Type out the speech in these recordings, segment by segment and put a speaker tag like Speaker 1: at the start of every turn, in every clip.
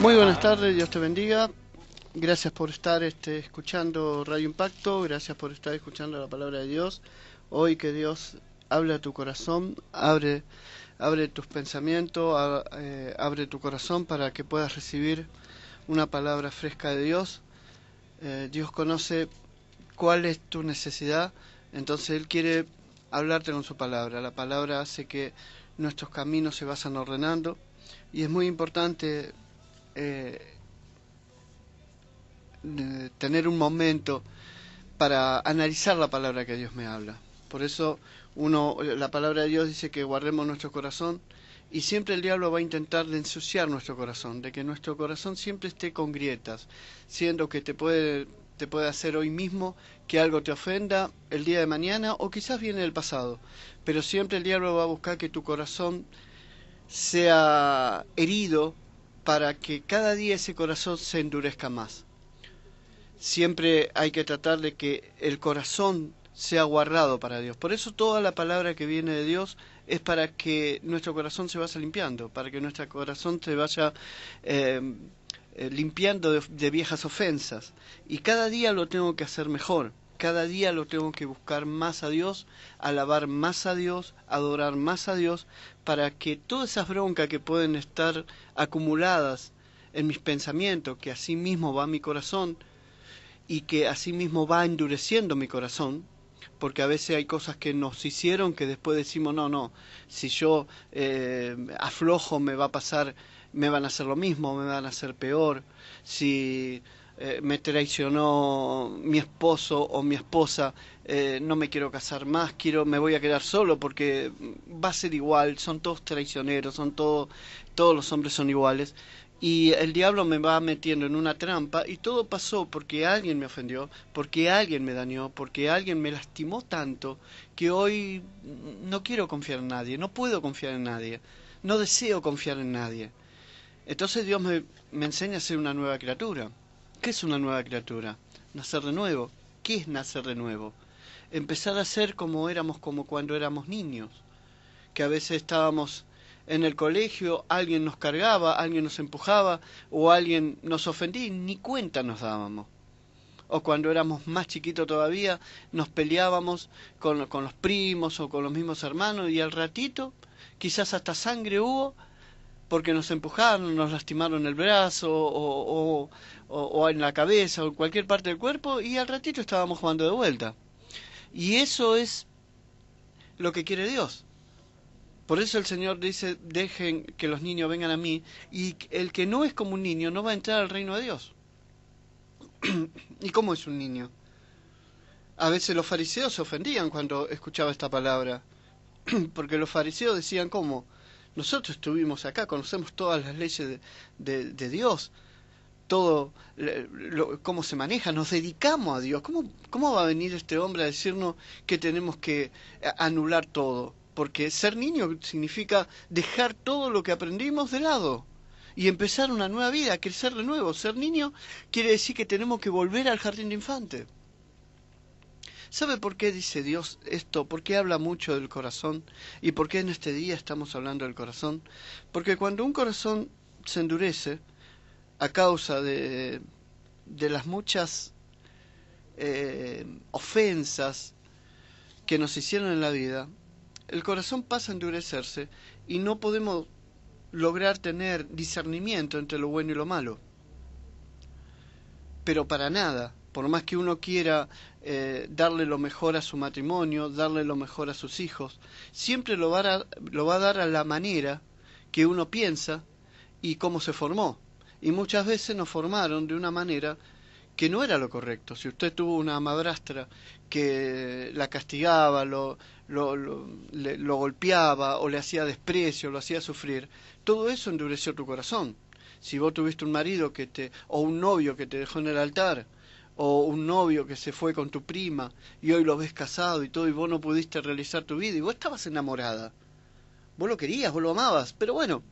Speaker 1: Muy buenas tardes, Dios te bendiga. Gracias por estar escuchando Radio Impacto, gracias por estar escuchando la palabra de Dios. Hoy que Dios habla a tu corazón, abre tus pensamientos, abre tu corazón para que puedas recibir una palabra fresca de Dios. Dios conoce cuál es tu necesidad, entonces Él quiere hablarte con su palabra. La palabra hace que nuestros caminos se vayan ordenando y es muy importante eh, tener un momento para analizar la palabra que Dios me habla. Por eso la palabra de Dios dice que guardemos nuestro corazón y siempre el diablo va a intentar de ensuciar nuestro corazón, de que nuestro corazón siempre esté con grietas, siendo que te puede hacer hoy mismo que algo te ofenda el día de mañana o quizás viene del pasado, pero siempre el diablo va a buscar que tu corazón sea herido para que cada día ese corazón se endurezca más. Siempre hay que tratar de que el corazón sea guardado para Dios. Por eso toda la palabra que viene de Dios es para que nuestro corazón se vaya limpiando, para que nuestro corazón se vaya eh, limpiando de viejas ofensas. Y cada día lo tengo que hacer mejor. Cada día lo tengo que buscar más a Dios, alabar más a Dios, adorar más a Dios, para que todas esas broncas que pueden estar acumuladas en mis pensamientos, que así mismo va mi corazón, y que asimismo va endureciendo mi corazón, porque a veces hay cosas que nos hicieron que después decimos, no, no, si yo aflojo me va a pasar, me van a hacer lo mismo, me van a hacer peor, si me traicionó mi esposo o mi esposa, no me quiero casar más, me voy a quedar solo porque va a ser igual, son todos traicioneros, todos los hombres son iguales. Y el diablo me va metiendo en una trampa y todo pasó porque alguien me ofendió, porque alguien me dañó, porque alguien me lastimó tanto que hoy no quiero confiar en nadie, no puedo confiar en nadie, no deseo confiar en nadie. Entonces Dios me enseña a ser una nueva criatura. ¿Qué es una nueva criatura? Nacer de nuevo. ¿Qué es nacer de nuevo? Empezar a ser como éramos como cuando éramos niños, que a veces estábamos en el colegio, alguien nos cargaba, alguien nos empujaba o alguien nos ofendía y ni cuenta nos dábamos. O cuando éramos más chiquitos todavía, nos peleábamos con los primos o con los mismos hermanos y al ratito quizás hasta sangre hubo porque nos empujaron, nos lastimaron el brazo o en la cabeza o en cualquier parte del cuerpo y al ratito estábamos jugando de vuelta. Y eso es lo que quiere Dios. Por eso el Señor dice, dejen que los niños vengan a mí, y el que no es como un niño no va a entrar al reino de Dios. ¿Y cómo es un niño? A veces los fariseos se ofendían cuando escuchaba esta palabra, porque los fariseos decían, ¿cómo? Nosotros estuvimos acá, conocemos todas las leyes de Dios, todo cómo se maneja, nos dedicamos a Dios. ¿Cómo va a venir este hombre a decirnos que tenemos que anular todo? Porque ser niño significa dejar todo lo que aprendimos de lado y empezar una nueva vida, crecer de nuevo. Ser niño quiere decir que tenemos que volver al jardín de infante. ¿Sabe por qué dice Dios esto? ¿Por qué habla mucho del corazón? ¿Y por qué en este día estamos hablando del corazón? Porque cuando un corazón se endurece a causa de las muchas ofensas que nos hicieron en la vida, el corazón pasa a endurecerse y no podemos lograr tener discernimiento entre lo bueno y lo malo. Pero para nada, por más que uno quiera darle lo mejor a su matrimonio, darle lo mejor a sus hijos, siempre lo va a dar a la manera que uno piensa y cómo se formó. Y muchas veces nos formaron de una manera que no era lo correcto. Si usted tuvo una madrastra que la castigaba, lo golpeaba o le hacía desprecio, lo hacía sufrir, todo eso endureció tu corazón. Si vos tuviste un marido o un novio que te dejó en el altar, o un novio que se fue con tu prima y hoy lo ves casado y todo y vos no pudiste realizar tu vida y vos estabas enamorada, vos lo querías, vos lo amabas, pero bueno,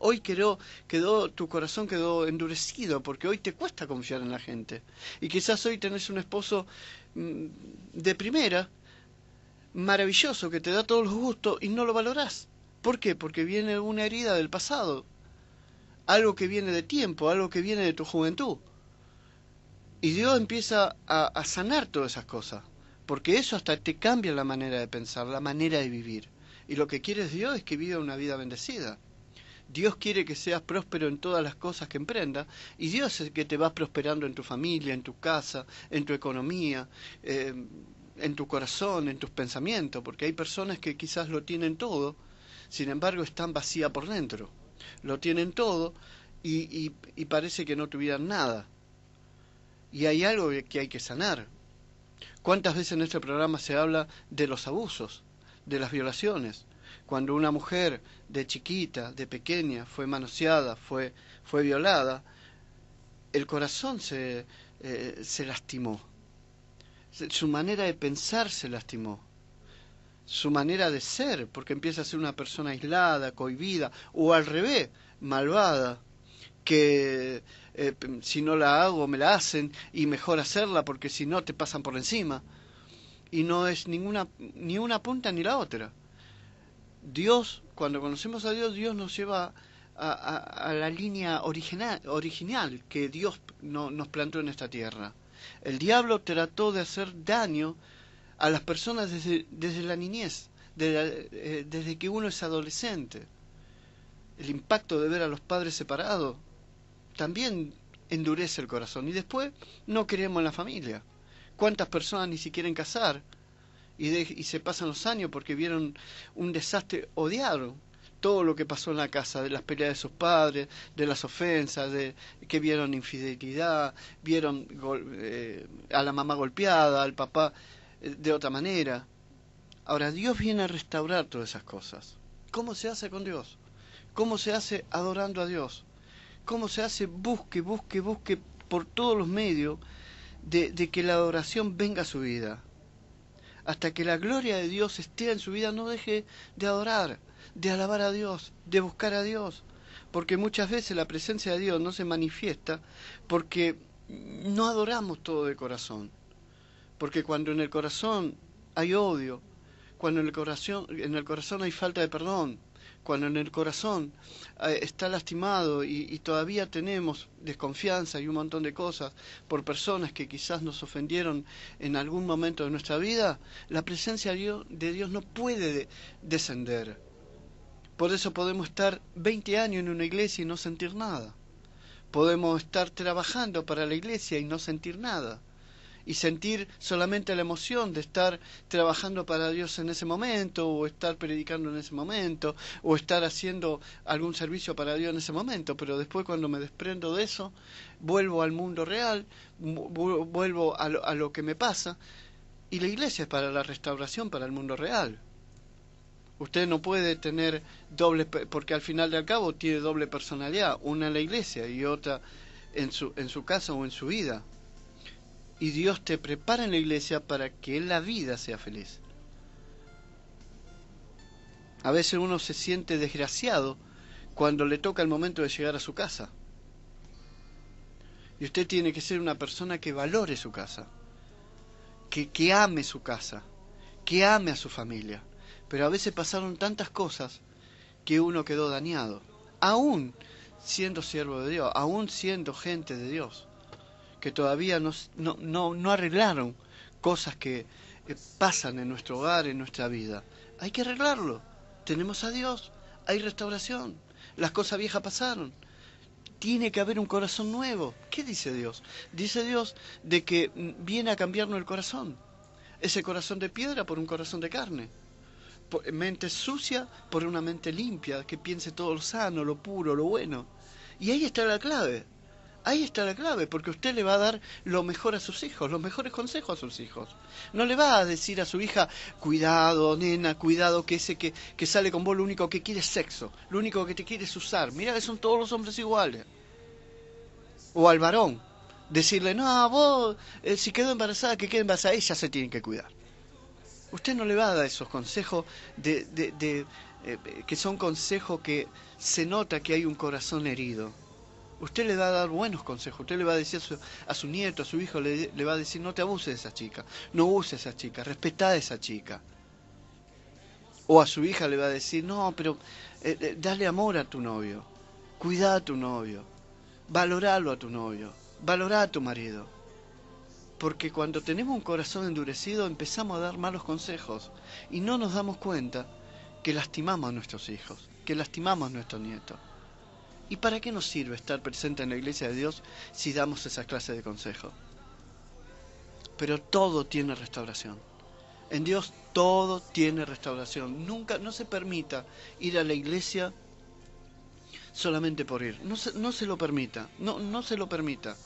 Speaker 1: hoy tu corazón quedó endurecido porque hoy te cuesta confiar en la gente. Y quizás hoy tenés un esposo de primera, maravilloso, que te da todos los gustos y no lo valorás. ¿Por qué? Porque viene una herida del pasado. algo que viene de tiempo, algo que viene de tu juventud. Y Dios empieza a sanar todas esas cosas, porque eso hasta te cambia la manera de pensar, la manera de vivir. Y lo que quiere Dios es que viva una vida bendecida. Dios quiere que seas próspero en todas las cosas que emprendas, y Dios es el que te va prosperando en tu familia, en tu casa, en tu economía, en tu corazón, en tus pensamientos, porque hay personas que quizás lo tienen todo, sin embargo están vacías por dentro. Lo tienen todo y parece que no tuvieran nada. Y hay algo que hay que sanar. ¿Cuántas veces en este programa se habla de los abusos, de las violaciones? Cuando una mujer de chiquita, de pequeña, fue manoseada, fue violada, el corazón se lastimó. Su manera de pensar se lastimó. Su manera de ser, porque empieza a ser una persona aislada, cohibida, o al revés, malvada, que si no la hago me la hacen y mejor hacerla porque si no te pasan por encima. Y no es ni una punta ni la otra. Dios, cuando conocemos a Dios, Dios nos lleva a la línea original que Dios nos plantó en esta tierra. El diablo trató de hacer daño a las personas desde la niñez, desde que uno es adolescente. El impacto de ver a los padres separados también endurece el corazón. Y después no queremos en la familia. ¿Cuántas personas ni siquiera quieren casar? Y se pasan los años porque vieron un desastre, odiaron todo lo que pasó en la casa, de las peleas de sus padres, de las ofensas, de que vieron infidelidad, vieron a la mamá golpeada, al papá de otra manera. Ahora, Dios viene a restaurar todas esas cosas. ¿Cómo se hace con Dios? ¿Cómo se hace adorando a Dios? ¿Cómo se hace? Busque por todos los medios de que la adoración venga a su vida. Hasta que la gloria de Dios esté en su vida, no deje de adorar, de alabar a Dios, de buscar a Dios. Porque muchas veces la presencia de Dios no se manifiesta porque no adoramos todo de corazón. Porque cuando en el corazón hay odio, cuando en el corazón hay falta de perdón, cuando en el corazón está lastimado y todavía tenemos desconfianza y un montón de cosas por personas que quizás nos ofendieron en algún momento de nuestra vida, la presencia de Dios no puede descender. Por eso podemos estar 20 años en una iglesia y no sentir nada. Podemos estar trabajando para la iglesia y no sentir nada. Y sentir solamente la emoción de estar trabajando para Dios en ese momento, o estar predicando en ese momento, o estar haciendo algún servicio para Dios en ese momento, pero después cuando me desprendo de eso, vuelvo al mundo real, vuelvo a lo que me pasa, y la iglesia es para la restauración, para el mundo real. Usted no puede tener doble, porque al final de al cabo tiene doble personalidad, una en la iglesia y otra en su casa o en su vida. Y Dios te prepara en la iglesia para que en la vida sea feliz. A veces uno se siente desgraciado cuando le toca el momento de llegar a su casa. Y usted tiene que ser una persona que valore su casa, que ame su casa, que ame a su familia. Pero a veces pasaron tantas cosas que uno quedó dañado, aún siendo siervo de Dios, aún siendo gente de Dios, que todavía no arreglaron cosas que pasan en nuestro hogar, en nuestra vida. Hay que arreglarlo. Tenemos a Dios, hay restauración. Las cosas viejas pasaron. Tiene que haber un corazón nuevo. ¿Qué dice Dios? Dice Dios de que viene a cambiarnos el corazón. Ese corazón de piedra por un corazón de carne. Mente sucia por una mente limpia, que piense todo lo sano, lo puro, lo bueno. Y ahí está la clave. Ahí está la clave, porque usted le va a dar lo mejor a sus hijos, los mejores consejos a sus hijos. No le va a decir a su hija, cuidado, nena, cuidado, que ese que sale con vos lo único que quiere es sexo, lo único que te quiere es usar. Mira que son todos los hombres iguales. O al varón, decirle, no, vos, si quedó embarazada, que quede embarazada, ella se tiene que cuidar. Usted no le va a dar esos consejos que son consejos que se nota que hay un corazón herido. Usted le va a dar buenos consejos, usted le va a decir a su nieto, a su hijo, le va a decir, no te abuses de esa chica, no uses a esa chica, respetá a esa chica. O a su hija le va a decir, no, pero dale amor a tu novio. Cuidá a tu novio, valoralo a tu novio, valorá a tu marido. Porque cuando tenemos un corazón endurecido empezamos a dar malos consejos y no nos damos cuenta que lastimamos a nuestros hijos, que lastimamos a nuestros nietos. ¿Y para qué nos sirve estar presente en la iglesia de Dios si damos esa clase de consejos? Pero todo tiene restauración. En Dios todo tiene restauración. Nunca, no se permita ir a la iglesia solamente por ir. No se lo permita. No se lo permita.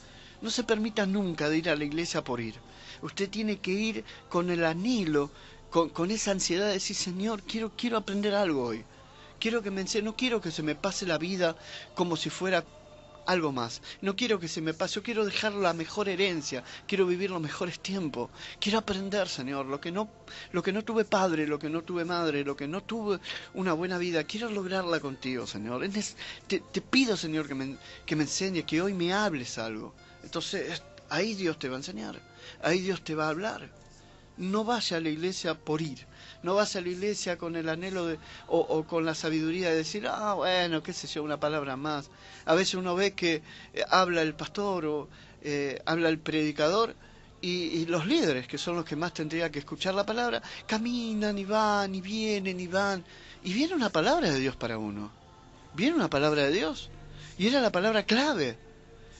Speaker 1: No se permita nunca de ir a la iglesia por ir. Usted tiene que ir con el anhelo, con esa ansiedad de decir, Señor, quiero aprender algo hoy. Quiero que me enseñe, no quiero que se me pase la vida como si fuera algo más. No quiero que se me pase, yo quiero dejar la mejor herencia, quiero vivir los mejores tiempos. Quiero aprender, Señor, lo que no tuve padre, lo que no tuve madre, lo que no tuve una buena vida, quiero lograrla contigo, Señor. Te pido, Señor, que me enseñes, que hoy me hables algo. Entonces, ahí Dios te va a enseñar, ahí Dios te va a hablar. No vaya a la iglesia por ir. No vaya a la iglesia con el anhelo o con la sabiduría de decir, bueno, qué sé yo, una palabra más. A veces uno ve que habla el pastor o habla el predicador y los líderes, que son los que más tendrían que escuchar la palabra, caminan y van y vienen y van. Y viene una palabra de Dios para uno. Viene una palabra de Dios. Y era la palabra clave.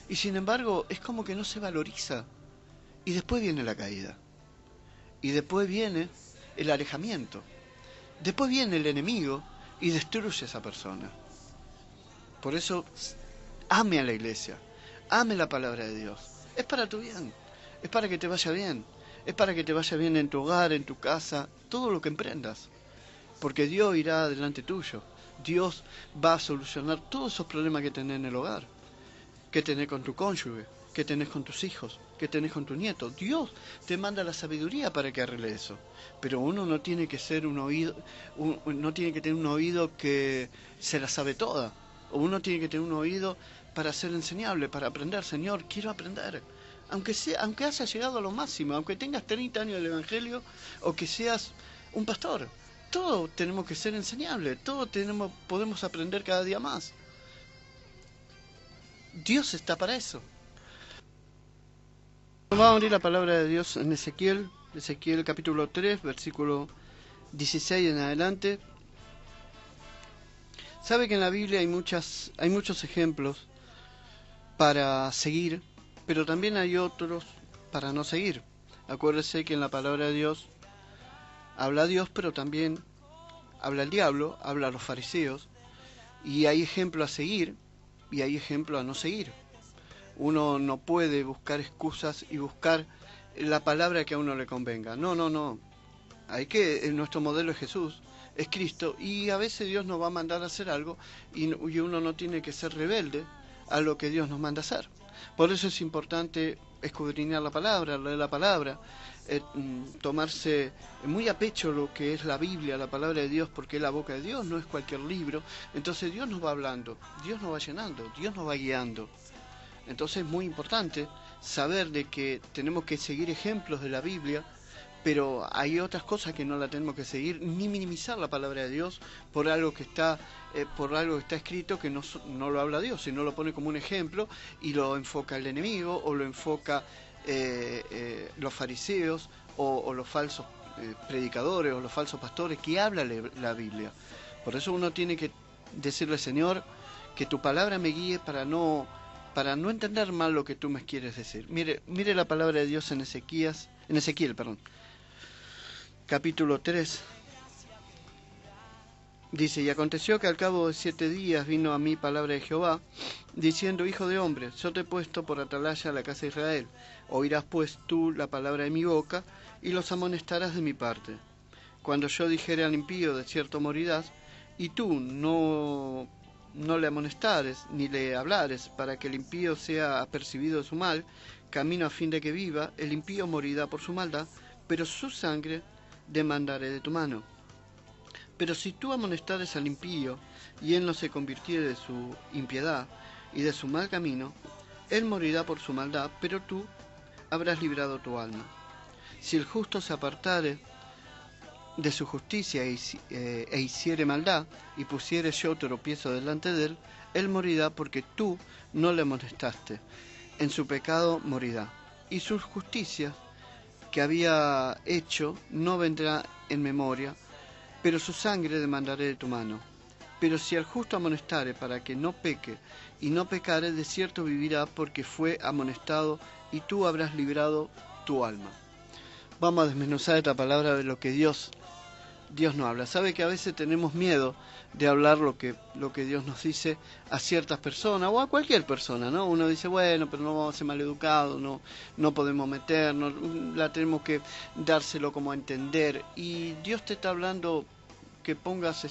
Speaker 1: Y sin embargo, es como que no se valoriza. Y después viene la caída. Y después viene el alejamiento. Después viene el enemigo y destruye a esa persona. Por eso, ame a la iglesia. Ame la palabra de Dios. Es para tu bien. Es para que te vaya bien. Es para que te vaya bien en tu hogar, en tu casa, todo lo que emprendas. Porque Dios irá delante tuyo. Dios va a solucionar todos esos problemas que tenés en el hogar. Que tenés con tu cónyuge, que tenés con tus hijos, que tenés con tu nieto. Dios te manda la sabiduría para que arregle eso. Pero uno no tiene que ser no tiene que tener un oído que se la sabe toda. O uno tiene que tener un oído para ser enseñable, para aprender. Señor, quiero aprender. Aunque hayas llegado a lo máximo, aunque tengas 30 años del Evangelio o que seas un pastor. Todos tenemos que ser enseñables, todos podemos aprender cada día más. Dios está para eso. Vamos a abrir la palabra de Dios en Ezequiel capítulo 3, versículo 16 en adelante. Sabe que en la Biblia hay muchos ejemplos para seguir, pero también hay otros para no seguir. Acuérdese que en la palabra de Dios habla Dios, pero también habla el diablo, habla a los fariseos, y hay ejemplos a seguir y hay ejemplos a no seguir. Uno no puede buscar excusas y buscar la palabra que a uno le convenga. No. Nuestro modelo es Jesús, es Cristo, y a veces Dios nos va a mandar a hacer algo y uno no tiene que ser rebelde a lo que Dios nos manda a hacer. Por eso es importante escudriñar la palabra, leer la palabra, tomarse muy a pecho lo que es la Biblia, la palabra de Dios, porque es la boca de Dios, no es cualquier libro. Entonces Dios nos va hablando, Dios nos va llenando, Dios nos va guiando. Entonces es muy importante saber de que tenemos que seguir ejemplos de la Biblia, pero hay otras cosas que no la tenemos que seguir, ni minimizar la palabra de Dios por algo que está escrito que no lo habla Dios, sino lo pone como un ejemplo y lo enfoca el enemigo o lo enfoca los fariseos o los falsos predicadores o los falsos pastores que hablan la Biblia. Por eso uno tiene que decirle, Señor, que tu palabra me guíe para no entender mal lo que tú me quieres decir. Mire la palabra de Dios en Ezequiel, capítulo 3. Dice, y aconteció que al cabo de 7 días vino a mí palabra de Jehová, diciendo, hijo de hombre, yo te he puesto por atalaya a la casa de Israel. Oirás pues tú la palabra de mi boca, y los amonestarás de mi parte. Cuando yo dijere al impío, de cierto morirás, y tú no le amonestares, ni le hablares, para que el impío sea apercibido de su mal, camino a fin de que viva, el impío morirá por su maldad, pero su sangre demandaré de tu mano. Pero si tú amonestares al impío, y él no se convirtiere de su impiedad y de su mal camino, él morirá por su maldad, pero tú habrás librado tu alma. Si el justo se apartare de su justicia e hiciere maldad, y pusiere yo tropiezo delante de él, él morirá porque tú no le amonestaste. En su pecado morirá. Y su justicia que había hecho no vendrá en memoria, pero su sangre demandaré de tu mano. Pero si al justo amonestare para que no peque, y no pecare, de cierto vivirá porque fue amonestado, y tú habrás librado tu alma. Vamos a desmenuzar esta palabra de lo que Dios nos habla. Sabe que a veces tenemos miedo de hablar lo que Dios nos dice a ciertas personas o a cualquier persona, ¿no? Uno dice, bueno, pero no vamos a ser maleducados, no podemos meternos, la tenemos que dárselo como a entender. Y Dios te está hablando que pongas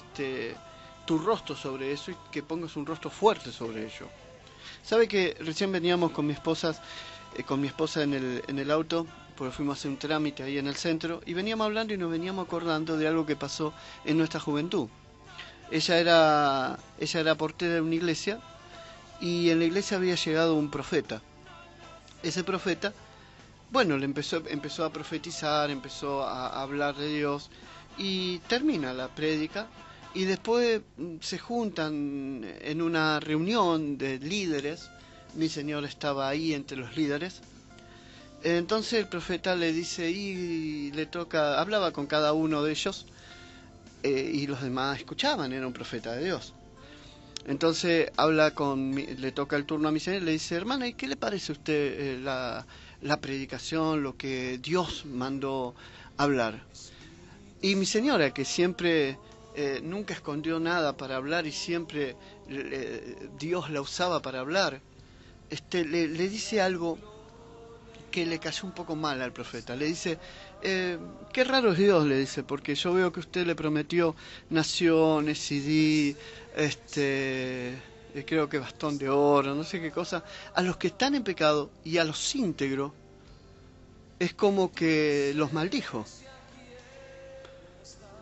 Speaker 1: tu rostro sobre eso y que pongas un rostro fuerte sobre ello. Sabe que recién veníamos con mi esposa en el auto, porque fuimos a hacer un trámite ahí en el centro, y veníamos hablando y nos veníamos acordando de algo que pasó en nuestra juventud. Ella era portera de una iglesia, y en la iglesia había llegado un profeta. Ese profeta, bueno, le empezó a profetizar, empezó a hablar de Dios, y termina la prédica, y después se juntan en una reunión de líderes. Mi señora estaba ahí entre los líderes. Entonces el profeta le dice, y le toca, hablaba con cada uno de ellos, y los demás escuchaban, era un profeta de Dios. Entonces le toca el turno a mi señora y le dice, hermana, ¿y qué le parece a usted la predicación, lo que Dios mandó hablar? Y mi señora, que siempre nunca escondió nada para hablar y siempre Dios la usaba para hablar, le dice algo que le cayó un poco mal al profeta. Le dice, qué raro es Dios, le dice, porque yo veo que usted le prometió naciones, CD, creo que bastón de oro, no sé qué cosa, a los que están en pecado y a los íntegros, es como que los maldijo.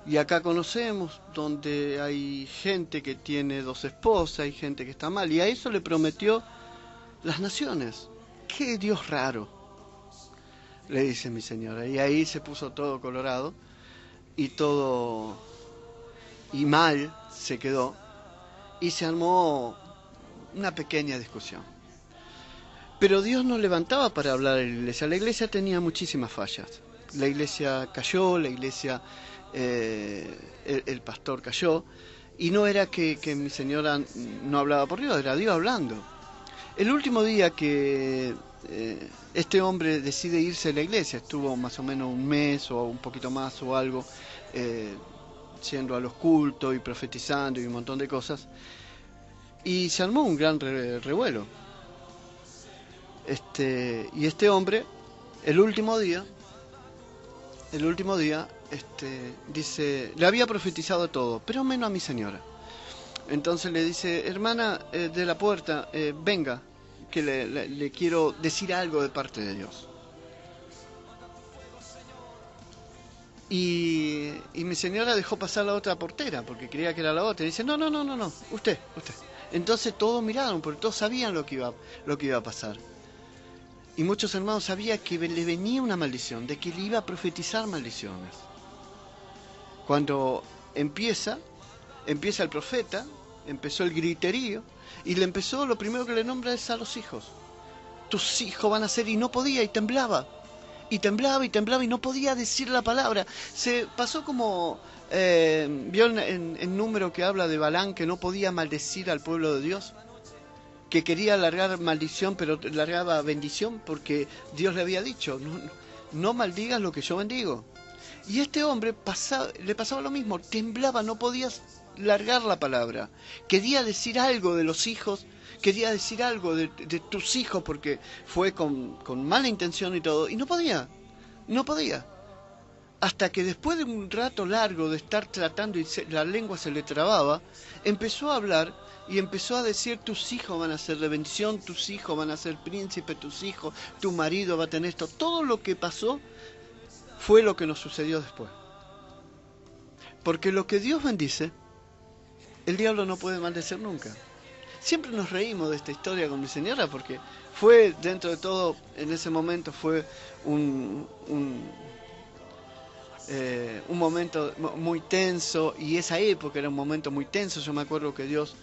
Speaker 1: Y acá conocemos donde hay gente que tiene 2 esposas, hay gente que está mal, y a eso le prometió las naciones. ¡Qué Dios raro!, le dice mi señora. Y ahí se puso todo colorado y mal se quedó, y se armó una pequeña discusión. Pero Dios nos levantaba para hablar de la iglesia. La iglesia tenía muchísimas fallas. La iglesia cayó, la iglesia, el pastor cayó, y no era que mi señora no hablaba por Dios, era Dios hablando. El último día que este hombre decide irse de la iglesia, estuvo más o menos un mes o un poquito más o algo, yendo a los cultos y profetizando y un montón de cosas, y se armó un gran revuelo. Y este hombre, el último día, dice, le había profetizado todo, pero menos a mi señora. Entonces le dice, hermana de la puerta, venga, que le quiero decir algo de parte de Dios. Y mi señora dejó pasar la otra portera, porque creía que era la otra, y dice, no, usted. Entonces todos miraron, porque todos sabían lo que iba a pasar. Y muchos hermanos sabían que le venía una maldición, de que le iba a profetizar maldiciones. Cuando empieza el profeta, empezó el griterío, y lo primero que le nombra es a los hijos. Tus hijos van a ser, y no podía, y temblaba, y no podía decir la palabra. Se pasó como, vio en número que habla de Balán, que no podía maldecir al pueblo de Dios, que quería largar maldición, pero largaba bendición, porque Dios le había dicho, no maldigas lo que yo bendigo. Y este hombre le pasaba lo mismo, temblaba, no podía largar la palabra. Quería decir algo de los hijos, quería decir algo de tus hijos, porque fue con mala intención y todo, y no podía. Hasta que después de un rato largo de estar tratando y la lengua se le trababa, empezó a hablar y empezó a decir, tus hijos van a ser de bendición, tus hijos van a ser príncipes, tus hijos, tu marido va a tener esto. Todo lo que pasó fue lo que nos sucedió después. Porque lo que Dios bendice, el diablo no puede maldecir nunca. Siempre nos reímos de esta historia con mi señora, porque fue, dentro de todo, en ese momento fue un momento muy tenso, y esa época era un momento muy tenso. Yo me acuerdo que Dios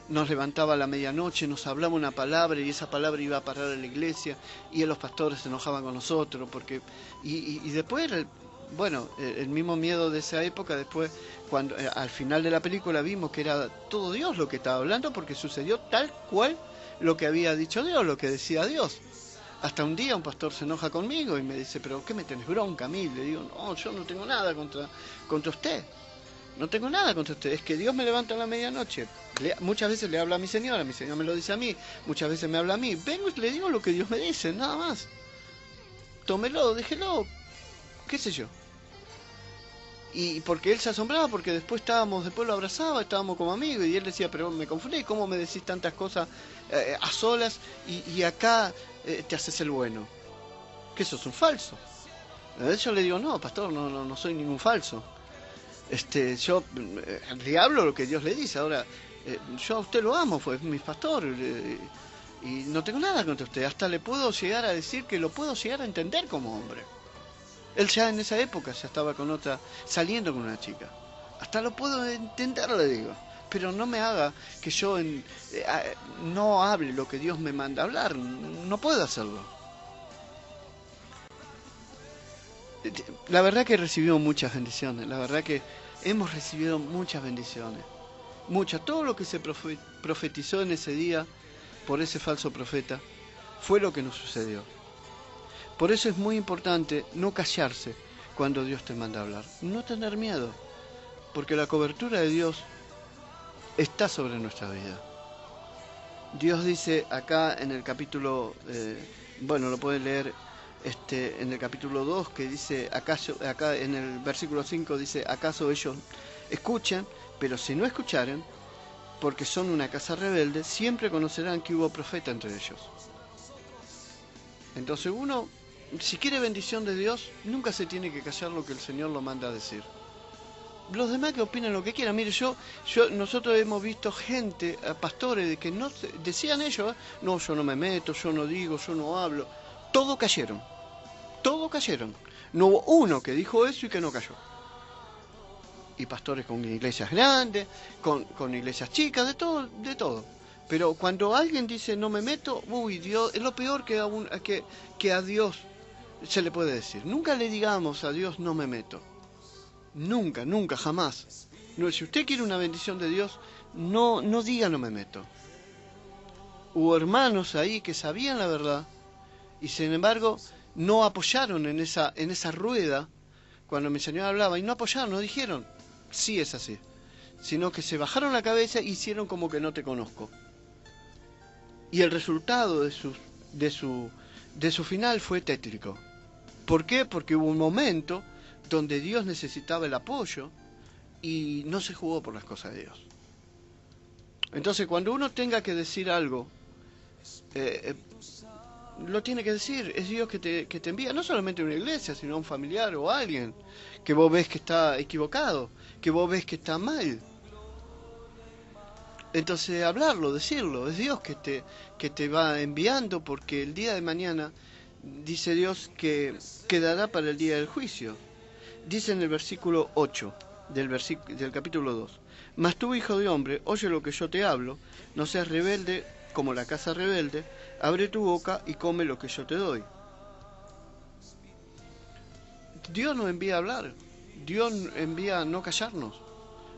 Speaker 1: nos levantaba a la medianoche, nos hablaba una palabra y esa palabra iba a parar a la iglesia y los pastores se enojaban con nosotros porque y después bueno, el mismo miedo de esa época. Después, cuando al final de la película vimos que era todo Dios lo que estaba hablando, porque sucedió tal cual lo que había dicho Dios, lo que decía Dios. Hasta un día un pastor se enoja conmigo y me dice, pero ¿qué me tenés bronca a mí? Le digo, no, yo no tengo nada contra usted. No tengo nada contra usted. Es que Dios me levanta a la medianoche. Muchas veces le habla a mi señora me lo dice a mí. Muchas veces me habla a mí. Vengo y le digo lo que Dios me dice, nada más. Tómelo, déjelo, qué sé yo. Y porque él se asombraba, porque después lo abrazaba, estábamos como amigos, y él decía, pero me confundí, ¿cómo me decís tantas cosas a solas y acá te haces el bueno? Que sos un falso. Yo le digo, no, pastor, no soy ningún falso. Yo le hablo lo que Dios le dice. Ahora, yo a usted lo amo, fue mi pastor, y no tengo nada contra usted. Hasta le puedo llegar a decir que lo puedo llegar a entender como hombre. Él ya en esa época ya estaba saliendo con una chica. Hasta lo puedo entender, le digo. Pero no me haga que yo no hable lo que Dios me manda hablar. No puedo hacerlo. La verdad que recibimos muchas bendiciones. La verdad que hemos recibido muchas bendiciones. Muchas. Todo lo que se profetizó en ese día por ese falso profeta fue lo que nos sucedió. Por eso es muy importante no callarse cuando Dios te manda hablar. No tener miedo, porque la cobertura de Dios está sobre nuestra vida. Dios dice acá en el capítulo, bueno, lo pueden leer en el capítulo 2, que dice, acá en el versículo 5 dice, ¿acaso ellos escuchan? Pero si no escucharen, porque son una casa rebelde, siempre conocerán que hubo profeta entre ellos. Entonces uno, si quiere bendición de Dios, nunca se tiene que callar lo que el Señor lo manda a decir. Los demás que opinen lo que quieran. Mire, nosotros hemos visto gente, pastores, que no decían ellos, no, yo no me meto, yo no digo, yo no hablo. Todos cayeron. No hubo uno que dijo eso y que no cayó. Y pastores con iglesias grandes, con iglesias chicas, de todo. Pero cuando alguien dice no me meto, uy, Dios, es lo peor que a Dios se le puede decir. Nunca le digamos a Dios no me meto. Nunca, jamás. No, si usted quiere una bendición de Dios, no diga no me meto. Hubo hermanos ahí que sabían la verdad y sin embargo no apoyaron en esa rueda cuando mi Señor hablaba, y no apoyaron, no dijeron sí es así, sino que se bajaron la cabeza e hicieron como que no te conozco. Y el resultado de su final fue tétrico. ¿Por qué? Porque hubo un momento donde Dios necesitaba el apoyo y no se jugó por las cosas de Dios. Entonces, cuando uno tenga que decir algo, lo tiene que decir. Es Dios que te envía, no solamente a una iglesia, sino a un familiar o a alguien que vos ves que está equivocado, que vos ves que está mal. Entonces, hablarlo, decirlo. Es Dios que te va enviando, porque el día de mañana, dice Dios, que quedará para el día del juicio. Dice en el versículo 8 del capítulo 2, mas tú, hijo de hombre, oye lo que yo te hablo, no seas rebelde como la casa rebelde, abre tu boca y come lo que yo te doy. Dios nos envía a hablar, Dios envía a no callarnos,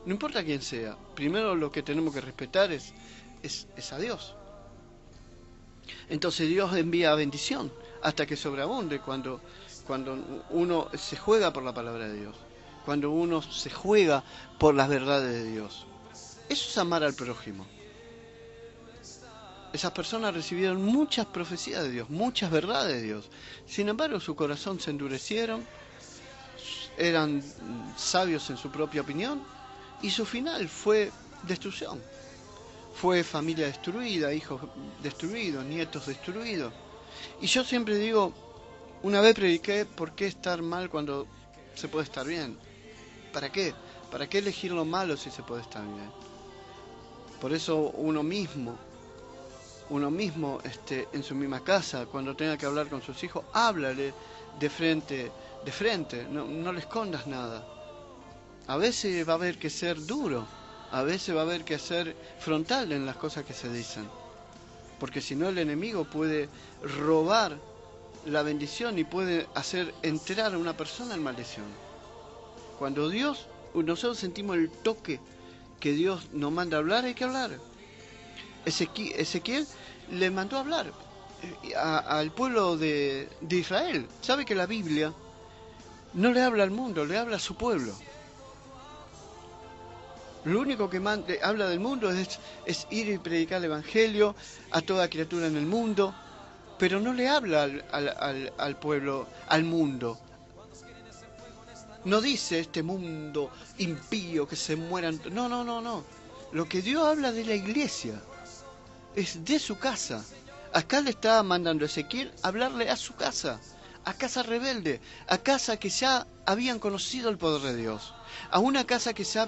Speaker 1: no importa quién sea. Primero lo que tenemos que respetar es a Dios. Entonces Dios envía bendición hasta que sobreabunde cuando uno se juega por la palabra de Dios, cuando uno se juega por las verdades de Dios. Eso es amar al prójimo. Esas personas recibieron muchas profecías de Dios, muchas verdades de Dios. Sin embargo, su corazón se endurecieron, eran sabios en su propia opinión, y su final fue destrucción. Fue familia destruida, hijos destruidos, nietos destruidos. Y yo siempre digo, una vez prediqué, ¿por qué estar mal cuando se puede estar bien? ¿Para qué? ¿Para qué elegir lo malo si se puede estar bien? Por eso uno mismo uno mismo en su misma casa, cuando tenga que hablar con sus hijos, háblale de frente, no le escondas nada. A veces va a haber que ser duro, a veces va a haber que ser frontal en las cosas que se dicen, porque si no el enemigo puede robar la bendición y puede hacer entrar a una persona en maldición. Cuando nosotros sentimos el toque que Dios nos manda a hablar, hay que hablar. Ezequiel le mandó a hablar al pueblo de Israel. Sabe que la Biblia no le habla al mundo, le habla a su pueblo. Lo único que habla del mundo es ir y predicar el Evangelio a toda criatura en el mundo, pero no le habla al pueblo, al mundo. No dice este mundo impío que se mueran. No. Lo que Dios habla de la iglesia es de su casa. Acá le estaba mandando a Ezequiel hablarle a su casa, a casa rebelde, a casa que ya habían conocido el poder de Dios, a una casa que ya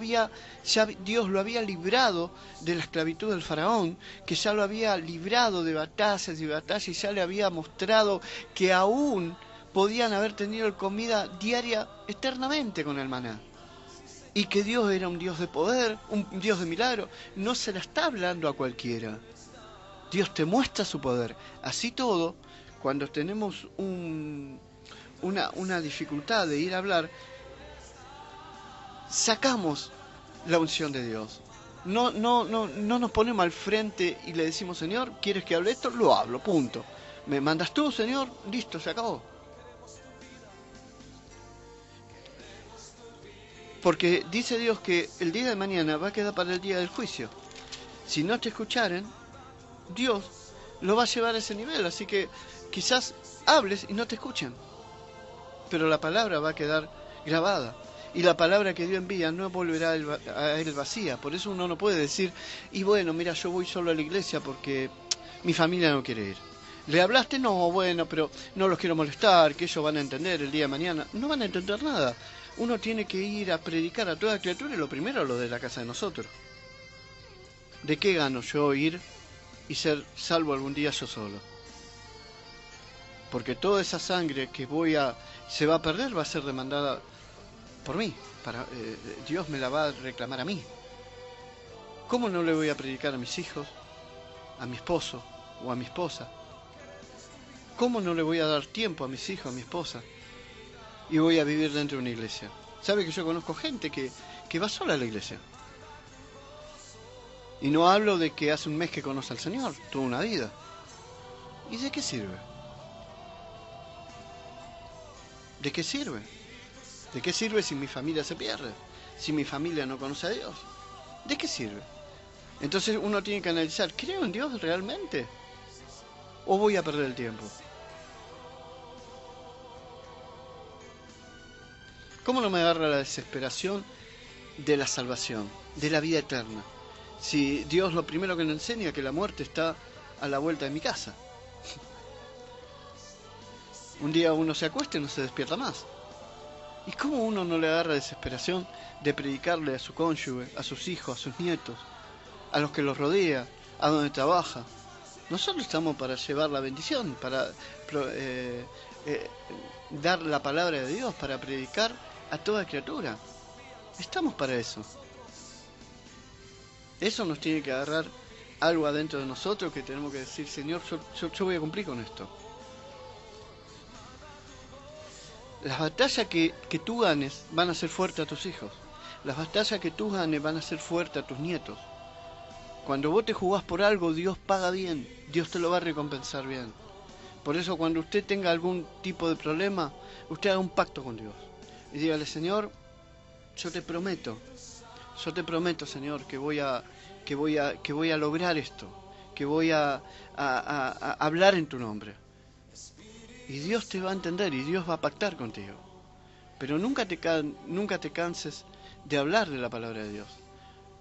Speaker 1: Dios lo había librado de la esclavitud del faraón, que ya lo había librado de batallas y batallas, y ya le había mostrado que aún podían haber tenido comida diaria eternamente con el maná, y que Dios era un Dios de poder, un Dios de milagro. No se la está hablando a cualquiera. Dios te muestra su poder. Así todo, cuando tenemos una dificultad de ir a hablar, sacamos la unción de Dios. No nos ponemos al frente y le decimos, Señor, ¿quieres que hable esto? Lo hablo, punto. ¿Me mandas tú, Señor? Listo, se acabó. Porque dice Dios que el día de mañana va a quedar para el día del juicio. Si no te escucharen, Dios lo va a llevar a ese nivel. Así que quizás hables y no te escuchen, pero la palabra va a quedar grabada. Y la palabra que Dios envía no volverá a él vacía. Por eso uno no puede decir, y bueno, mira, yo voy solo a la iglesia porque mi familia no quiere ir. ¿Le hablaste? No, bueno, pero no los quiero molestar, que ellos van a entender el día de mañana. No van a entender nada. Uno tiene que ir a predicar a toda criatura, y lo primero lo de la casa de nosotros. ¿De qué gano yo ir y ser salvo algún día yo solo? Porque toda esa sangre que se va a perder va a ser demandada por mí. Dios me la va a reclamar a mí. ¿Cómo no le voy a predicar a mis hijos, a mi esposo o a mi esposa? ¿Cómo no le voy a dar tiempo a mis hijos, a mi esposa? Y voy a vivir dentro de una iglesia. ¿Sabe que yo conozco gente que va sola a la iglesia? Y no hablo de que hace un mes que conoce al Señor, toda una vida. ¿Y de qué sirve? ¿De qué sirve? ¿De qué sirve si mi familia se pierde? Si mi familia no conoce a Dios. ¿De qué sirve? Entonces uno tiene que analizar, ¿creo en Dios realmente? ¿O voy a perder el tiempo? ¿Cómo no me agarra la desesperación de la salvación, de la vida eterna? Si Dios lo primero que nos enseña es que la muerte está a la vuelta de mi casa. Un día uno se acuesta y no se despierta más. ¿Y cómo uno no le agarra desesperación de predicarle a su cónyuge, a sus hijos, a sus nietos, a los que los rodea, a donde trabaja? Nosotros estamos para llevar la bendición, para dar la palabra de Dios, para predicar a toda criatura. Estamos para eso. Eso nos tiene que agarrar algo adentro de nosotros que tenemos que decir, Señor, yo voy a cumplir con esto. Las batallas que tú ganes van a ser fuertes a tus hijos. Las batallas que tú ganes van a ser fuertes a tus nietos. Cuando vos te jugás por algo, Dios paga bien. Dios te lo va a recompensar bien. Por eso cuando usted tenga algún tipo de problema, usted haga un pacto con Dios. Y dígale, Señor, yo te prometo, Señor, que voy a lograr esto, que voy a hablar en tu nombre. Y Dios te va a entender y Dios va a pactar contigo. Pero nunca te canses de hablar de la palabra de Dios.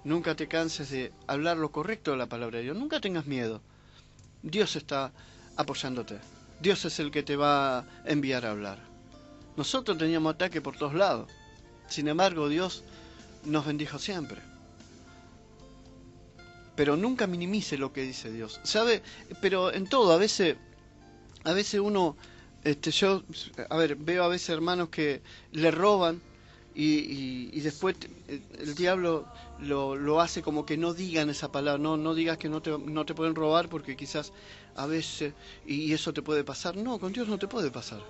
Speaker 1: Nunca te canses de hablar lo correcto de la palabra de Dios. Nunca tengas miedo. Dios está apoyándote. Dios es el que te va a enviar a hablar. Nosotros teníamos ataque por todos lados. Sin embargo, Dios nos bendijo siempre. pero nunca minimice lo que dice Dios. ¿Sabe? Pero en todo, a veces uno, yo, a ver, veo a veces hermanos que le roban y después el diablo lo hace como que no digan esa palabra, no digas que no te pueden robar porque quizás a veces, y eso te puede pasar. No, con Dios no te puede pasar.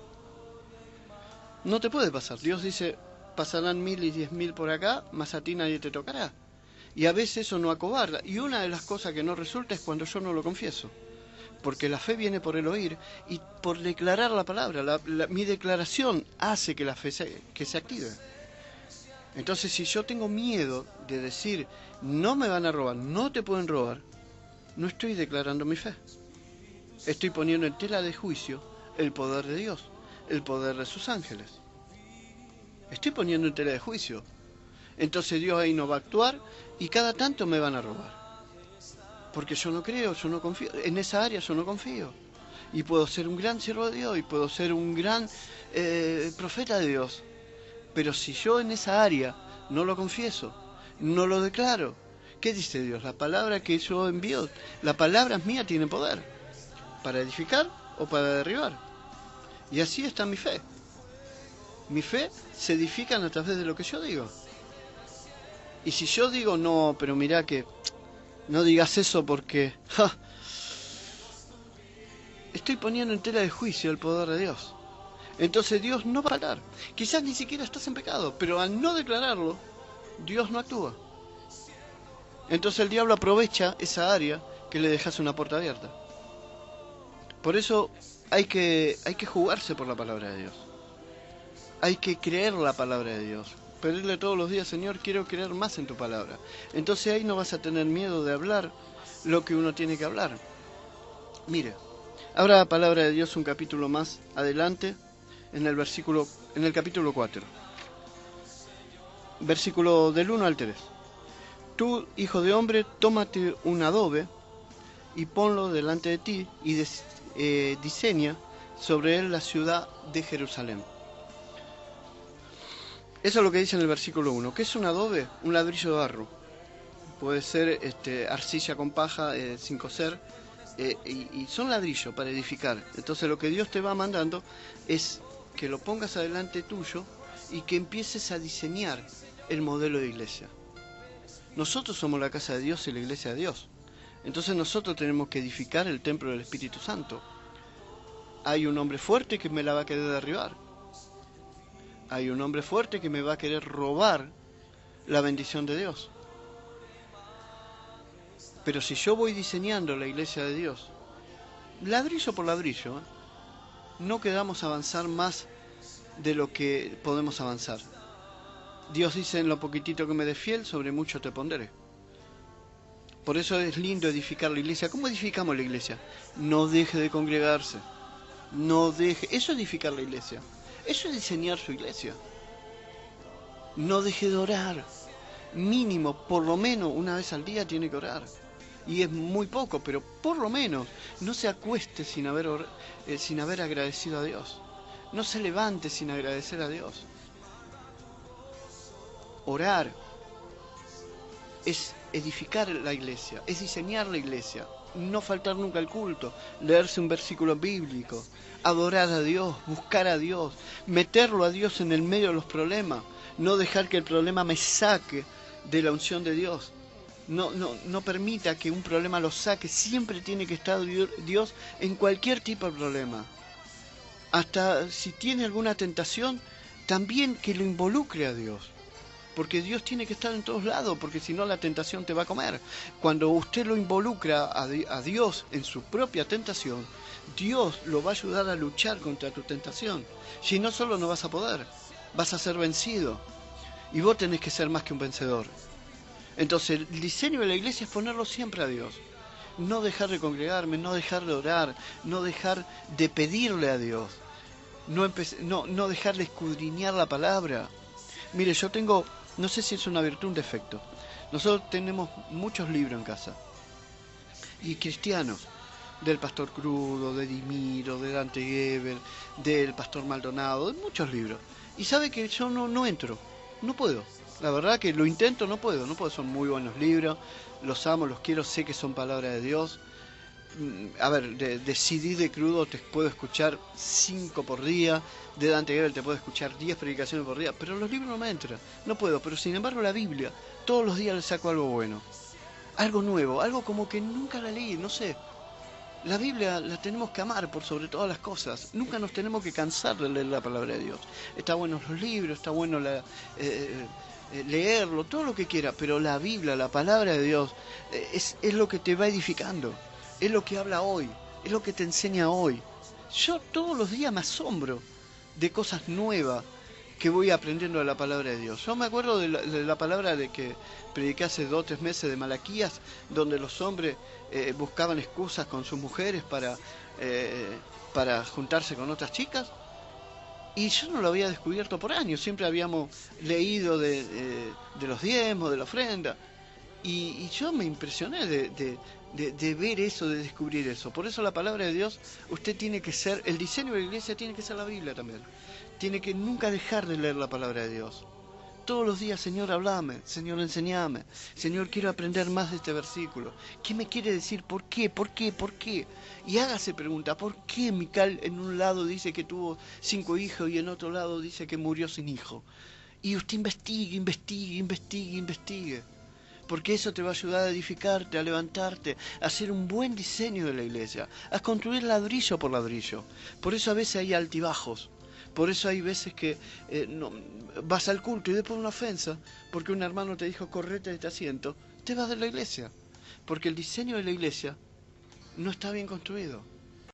Speaker 1: No te puede pasar. Dios dice, pasarán 1000 y 10.000 por acá, mas a ti nadie te tocará. Y a veces eso no acobarda. Y una de las cosas que no resulta es cuando yo no lo confieso. Porque la fe viene por el oír y por declarar la palabra. Mi declaración hace que la fe se active. Entonces, si yo tengo miedo de decir, no me van a robar, no te pueden robar, no estoy declarando mi fe. Estoy poniendo en tela de juicio el poder de Dios, el poder de sus ángeles. Estoy poniendo en tela de juicio. Entonces Dios ahí no va a actuar y cada tanto me van a robar. Porque yo no creo, yo no confío. En esa área yo no confío. Y puedo ser un gran siervo de Dios y puedo ser un gran profeta de Dios. Pero si yo en esa área no lo confieso, no lo declaro, ¿qué dice Dios? La palabra que yo envío, la palabra mía tiene poder para edificar o para derribar. Y así está mi fe. Mi fe se edifica a través de lo que yo digo. Y si yo digo, no, pero mirá que no digas eso porque estoy poniendo en tela de juicio el poder de Dios. Entonces Dios no va a hablar. Quizás ni siquiera estás en pecado, pero al no declararlo, Dios no actúa. Entonces el diablo aprovecha esa área que le dejas una puerta abierta. Por eso hay que jugarse por la palabra de Dios. Hay que creer la palabra de Dios. Pedirle todos los días, Señor, quiero creer más en tu palabra. Entonces ahí no vas a tener miedo de hablar lo que uno tiene que hablar. Mire, abra la palabra de Dios un capítulo más adelante, en el capítulo 4. Versículo del 1 al 3. Tú, hijo de hombre, tómate un adobe y ponlo delante de ti y diseña sobre él la ciudad de Jerusalén. Eso es lo que dice en el versículo 1. ¿Qué es un adobe? Un ladrillo de barro. Puede ser arcilla con paja sin cocer. Y son ladrillos para edificar. Entonces lo que Dios te va mandando es que lo pongas adelante tuyo y que empieces a diseñar el modelo de iglesia. Nosotros somos la casa de Dios y la iglesia de Dios. Entonces nosotros tenemos que edificar el templo del Espíritu Santo. Hay un hombre fuerte que me la va a querer derribar. Hay un hombre fuerte que me va a querer robar la bendición de Dios. Pero si yo voy diseñando la iglesia de Dios, ladrillo por ladrillo, no quedamos avanzar más de lo que podemos avanzar. Dios dice, en lo poquitito que me des fiel, sobre mucho te pondré. Por eso es lindo edificar la iglesia. ¿Cómo edificamos la iglesia? No deje de congregarse. No deje. Eso es edificar la iglesia. Eso es diseñar su iglesia. No deje de orar. Mínimo, por lo menos una vez al día tiene que orar. Y es muy poco, pero por lo menos no se acueste sin haber agradecido a Dios. No se levante sin agradecer a Dios. Orar es edificar la iglesia, es diseñar la iglesia, no faltar nunca al culto, leerse un versículo bíblico, adorar a Dios, buscar a Dios, meterlo a Dios en el medio de los problemas, no dejar que el problema me saque de la unción de Dios. No permita que un problema lo saque, siempre tiene que estar Dios en cualquier tipo de problema. Hasta si tiene alguna tentación, también que lo involucre a Dios. Porque Dios tiene que estar en todos lados, porque si no la tentación te va a comer. Cuando usted lo involucra a Dios en su propia tentación, Dios lo va a ayudar a luchar contra tu tentación. Si no, solo no vas a poder, vas a ser vencido. Y vos tenés que ser más que un vencedor. Entonces el diseño de la iglesia es ponerlo siempre a Dios. No dejar de congregarme, no dejar de orar, no dejar de pedirle a Dios. No dejar de escudriñar la palabra. Mire, yo tengo, no sé si es una virtud o un defecto. Nosotros tenemos muchos libros en casa. Y cristianos. Del Pastor Crudo, de Dimiro, de Dante Gebel, del Pastor Maldonado, de muchos libros. Y sabe que yo no entro. No puedo. La verdad que lo intento, no puedo, son muy buenos libros, los amo, los quiero, sé que son palabras de Dios. A ver, de CD de crudo te puedo escuchar 5 por día, de Dante Gebel te puedo escuchar 10 predicaciones por día, pero los libros no me entran, no puedo, pero sin embargo la Biblia, todos los días le saco algo bueno, algo nuevo, algo como que nunca la leí, no sé. La Biblia la tenemos que amar por sobre todas las cosas. Nunca nos tenemos que cansar de leer la palabra de Dios. Está bueno los libros, está bueno leerlo, todo lo que quiera, pero la Biblia, la palabra de Dios, es lo que te va edificando, es lo que habla hoy, es lo que te enseña hoy. Yo todos los días me asombro de cosas nuevas que voy aprendiendo de la palabra de Dios. Yo me acuerdo de la palabra de que prediqué hace 2 o 3 meses de Malaquías, donde los hombres buscaban excusas con sus mujeres para juntarse con otras chicas. Y yo no lo había descubierto por años, siempre habíamos leído de los diezmos, de la ofrenda. Y yo me impresioné de ver eso, de descubrir eso. Por eso la palabra de Dios, usted tiene que ser, el diseño de la iglesia tiene que ser la Biblia también. Tiene que nunca dejar de leer la palabra de Dios. Todos los días, Señor, hablame, Señor, enseñame. Señor, quiero aprender más de este versículo. ¿Qué me quiere decir? ¿Por qué? ¿Por qué? ¿Por qué? Y hágase pregunta, ¿por qué Mical en un lado dice que tuvo 5 hijos y en otro lado dice que murió sin hijo? Y usted investigue, investigue, investigue, investigue. Porque eso te va a ayudar a edificarte, a levantarte, a hacer un buen diseño de la iglesia, a construir ladrillo por ladrillo. Por eso a veces hay altibajos. Por eso hay veces que no, vas al culto y después una ofensa, porque un hermano te dijo correte de este asiento, te vas de la iglesia. Porque el diseño de la iglesia no está bien construido.